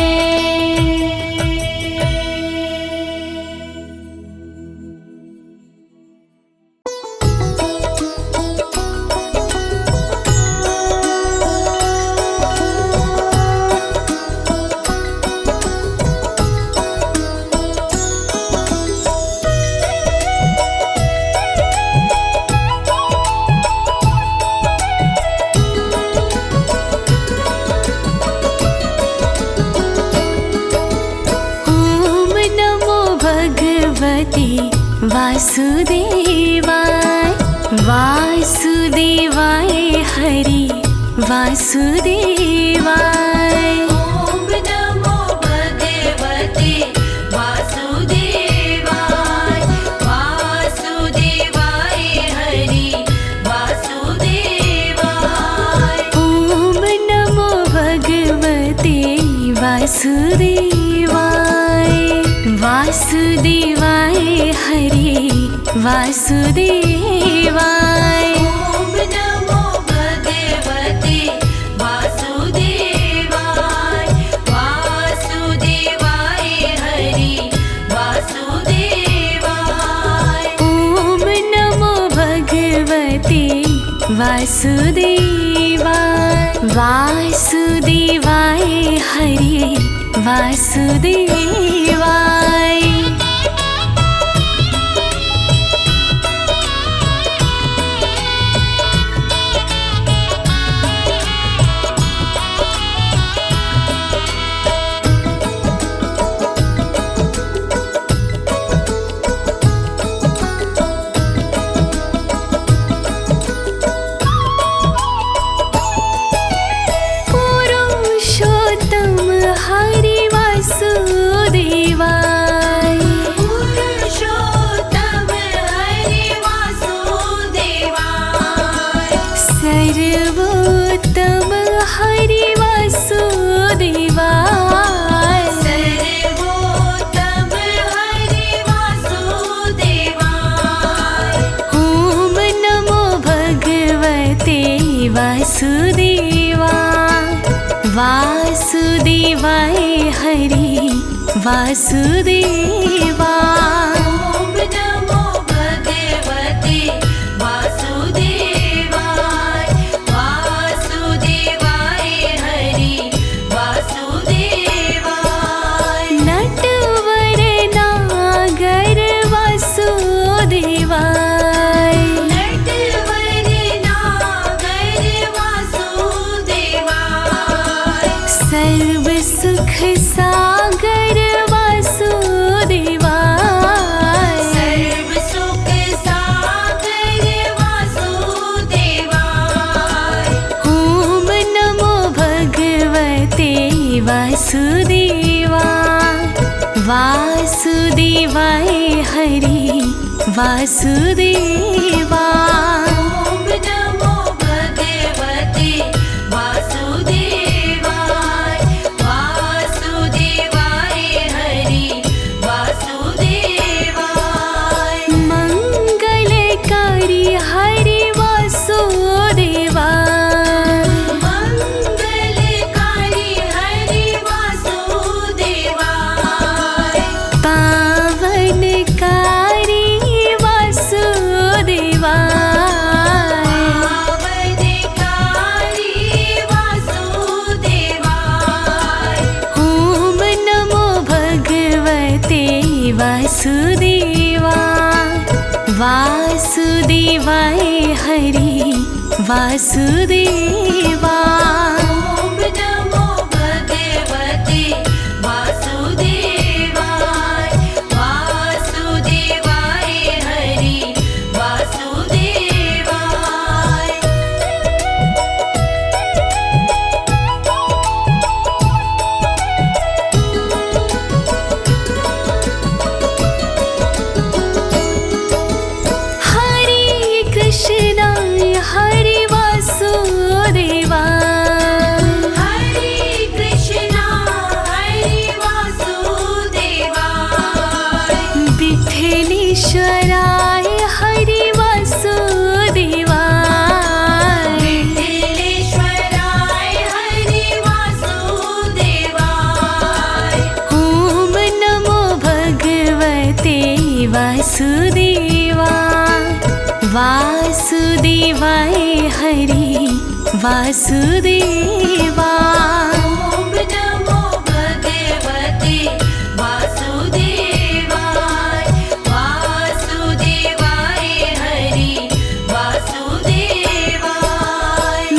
वासुदेवाय वासुदेवाय हरि वासुदेवाय। ओम नमो भगवते वासुदेवाय वासुदेवाय हरि वासुदेवाय। ओम नमो भगवते वासुदेवाय वासुदेवाय हरि वासुदेवाय। ओम नमो भगवते वासुदेवाय वासुदेवाय हरि वासुदेवाय। ओम नमो भगवते वासुदेवाय वासुदेवाय हरि वासुदेवाय। वासुदेवाय हरि वासुदेवा। ओम नमो भगवते वासुदेवाय वासुदेवाय हरि वासुदेवाय। नटवर नागर वासुदेवाय नटवर नागर वासुदेवाय। सर्व सुख सागर वासुदेवाय सर्व सुख सागर वासुदेवाय। ओम नमो भगवते वासुदेवा वासुदेवाय हरि वासुदेवा। ओम नमो भगवते वासुदेवाय वासुदेवा वासुदेवाय हरि वासुदेवा। ॐ नमो भगवते वासुदेवाय वासुदेवाय हरि वासुदेवाय। हरे कृष्णा हरे वासुदेवा हरे कृष्णा हरे वासुदेवाय। विठ्ठलेश्वराय हरे वासुदेवा विठ्ठलेश्वराय हरे वासुदेवाय। ॐ नमो भगवते वासुदेवा वासुदेवाय हरि वासुदेवा। ॐ नमो भगवते वासुदेवाय वासुदेवाय हरि वासुदेवाय।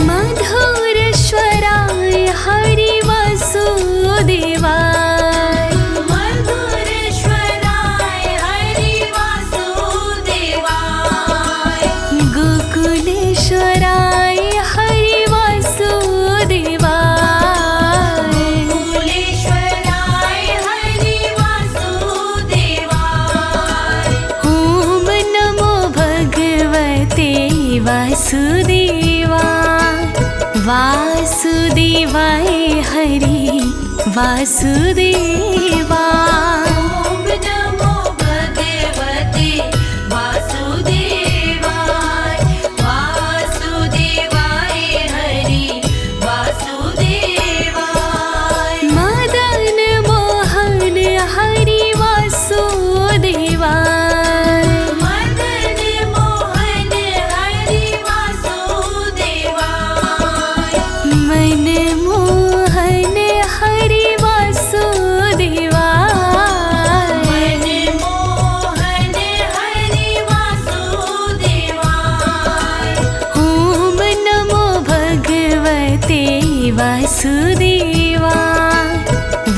मधुरेश्वराय हरि वासुदेवाय मधुरेश्वराय हरि वासुदेवाय। गोकुलेश्वराय हरि वासुदेवाय गोकुलेश्वराय हरि वासुदेवाय। ॐ नमो भगवते वासुदेवा वासुदेवाय हरि वासुदेवा। ॐ नमो भगवते वासुदेवाय वासुदेवाय हरि वासुदेवाय। मदन मोहन हरि वासुदेवाय मदन मोहन हरि वासुदेवाय। मनमोहन हरि वासुदेवाय मनमोहन हरि वासुदेवाय। ॐ नमो भगवते वासुदेवा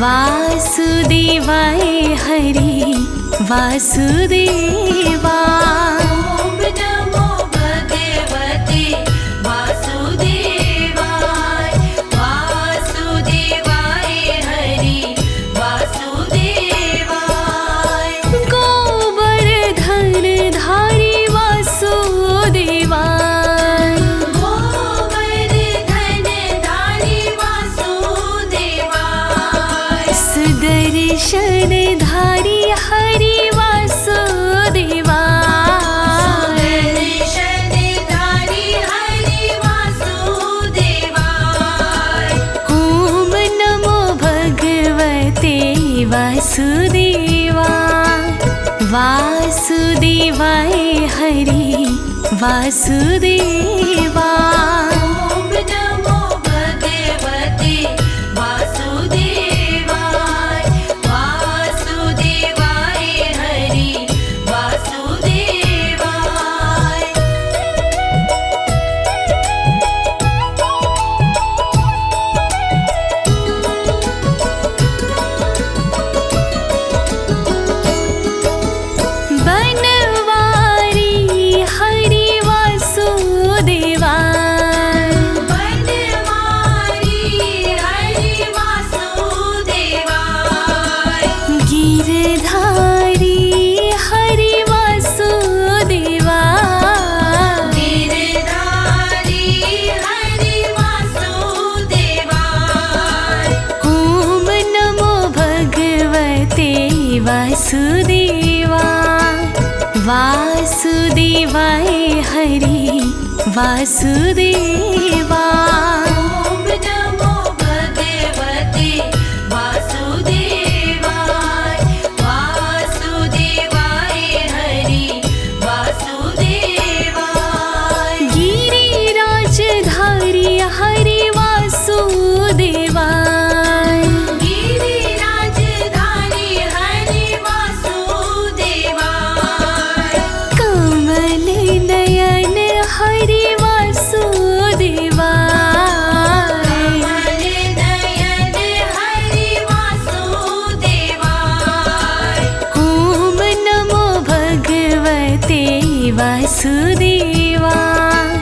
वासुदेवाय हरि वासुदेवा। ॐ नमो भगवते वासुदेवाय वासुदेवाय हरि वासुदेवाय। गोवर्धन धारी वासुदेवाय गोवर्धन धारी वासुदेवाय। सुदर्शन धारी हरि वासुदेवाय सुदर्शन धारी हरि वासुदेवाय। ॐ नमो भगवते वासुदेवा वासुदेवाय हरि वासुदेवा। ॐ नमो भगवते वासुदेवाय वासुदेवाय हरि वासुदेवाय। बनवारी हरि वासुदेवा बनवारी हरि वासुदेवाय। गिरधारी हरि वासुदेवा गिरधारी हरि वासुदेवाय। ॐ नमो भगवते वासुदेवा वासुदेवाय हरि वासुदेवा। ॐ नमो भगवते वासुदेवाय वासुदेवाय हरि वासुदेवाय। गिरिराजधारी हरि वासुदेवा गिरिराजधारी हरि वासुदेवाय। वासुदेवाय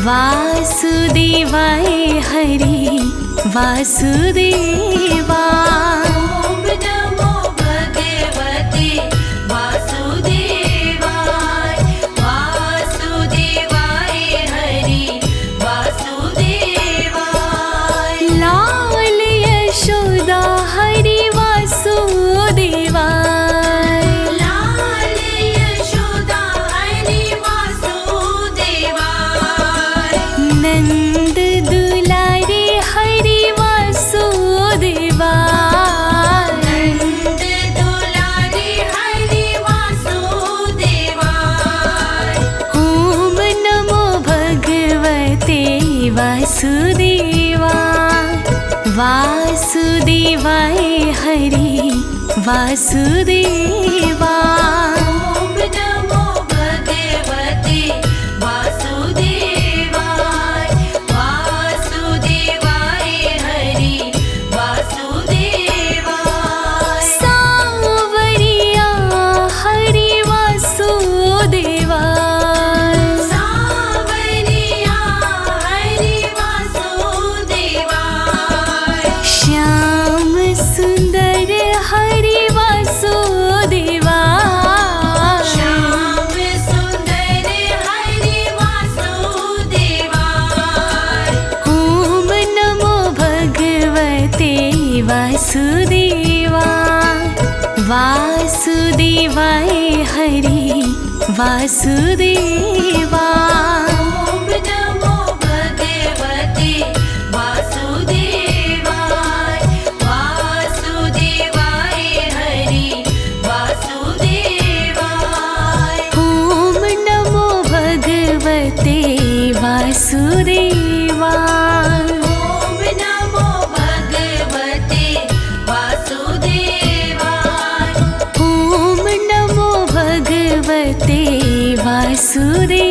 वासुदेवाय हरि वासुदेवाय। ओम नमो भगवते वासुदेवाय वासुदेवाय हरि वासुदेवाय। लाल यशोदा हरि वासुदेवाय लाल यशोदा हरि वासुदेवाय। नंद दुलारे हरि वासुदेवाय नंद दुलारे हरि वासुदेवाय। ओम नमो भगवते वासुदेवाय वासुदेवाय हरि वासुदेवाय। ओम नमो भगवते वासुदेवाय वासुदेवाय हरि वासुदेवाय। सावरिया हरि वासुदेवाय सावरिया हरि वासुदेवाय। श्याम सुंदर हरि वासुदेवाय श्याम सुंदर हरि वासुदेवाय। ओम नमो भगवते वासुदेवाय वासुदेवाय हरि वासुदेवाय। ओम नमो भगवते वासुदेवाय वासुदेवाय हरि वासुदेवाय। ओम नमो भगवते वासुदेवाय ओम नमो भगवते वासुदेवाय। ओम नमो भगवते वासुदेवाय।